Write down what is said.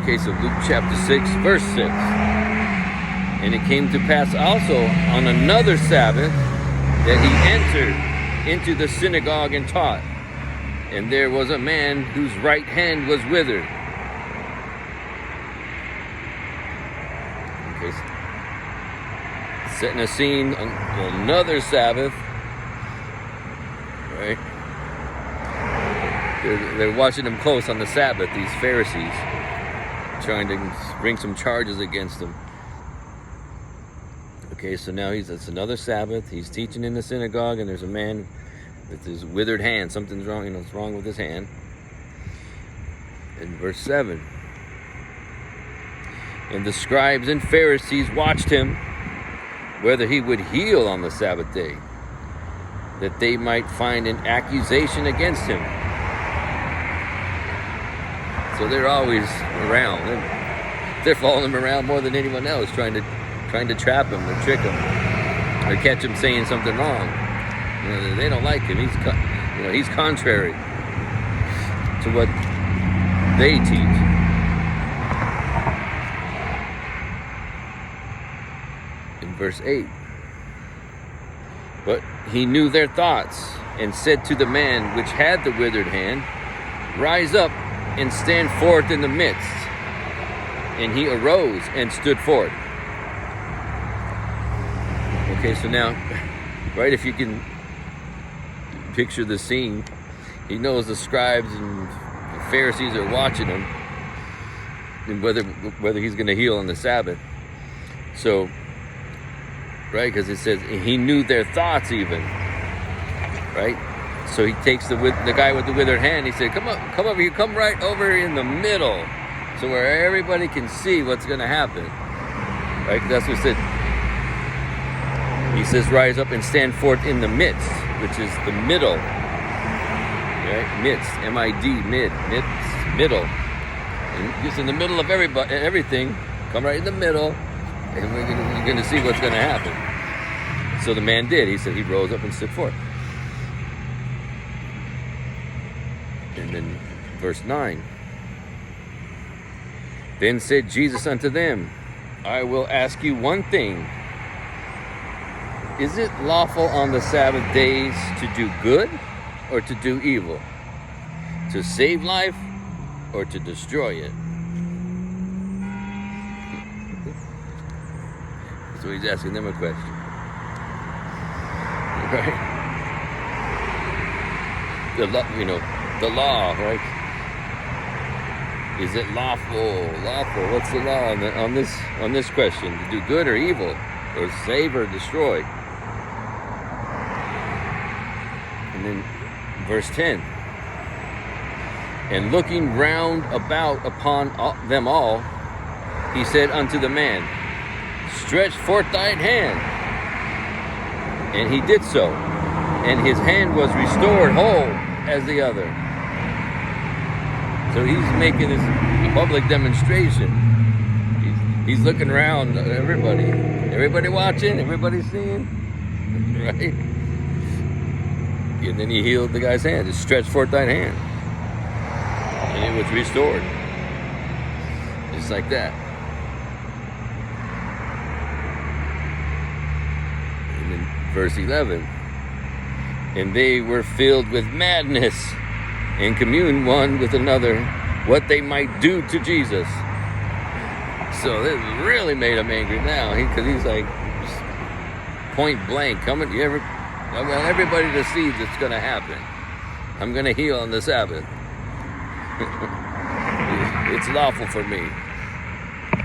Okay, so Luke chapter 6, verse 6. And it came to pass also on another Sabbath that he entered into the synagogue and taught. And there was a man whose right hand was withered. Okay, setting a scene on another Sabbath, right? They're watching him close on the Sabbath, these Pharisees, trying to bring some charges against him. Okay, so now it's another Sabbath. He's teaching in the synagogue, and there's a man with his withered hand. Something's wrong, what's wrong with his hand. In verse 7. And the scribes and Pharisees watched him, whether he would heal on the Sabbath day, that they might find an accusation against him. So they're always around. They're following him around more than anyone else, trying to trap him or trick him or catch him saying something wrong. They don't like him. He's contrary to what they teach. In verse 8, but he knew their thoughts and said to the man which had the withered hand, rise up and stand forth in the midst. And he arose and stood forth. Okay, so now, right, if you can picture the scene, he knows the scribes and the Pharisees are watching him, and whether he's going to heal on the Sabbath. So, right, because it says he knew their thoughts even, right? So he takes the guy with the withered hand. He said, come over here, come right over in the middle, so where everybody can see what's going to happen, right? That's what it said. He says, rise up and stand forth in the midst, which is the middle, right? Midst, M-I-D, middle. And just in the middle of everything, come right in the middle, and we're going to see what's going to happen. So the man did. He said he rose up and stood forth. And then verse 9. Then said Jesus unto them, I will ask you one thing. Is it lawful on the Sabbath days to do good or to do evil? To save life or to destroy it? So he's asking them a question. Right? The law, right? Is it lawful? What's the law on this question? To do good or evil? Or save or destroy? And then verse 10. And looking round about upon them all, he said unto the man, stretch forth thine hand. And he did so, and his hand was restored whole as the other. So he's making this public demonstration. He's looking around at everybody watching, everybody seeing, right? And then he healed the guy's hand. Just stretch forth thine hand, and it was restored. Just like that. And then verse 11. And they were filled with madness and communed one with another what they might do to Jesus. So this really made him angry now, because he's like point blank. I want everybody to see that's going to happen. I'm going to heal on the Sabbath. It's lawful for me.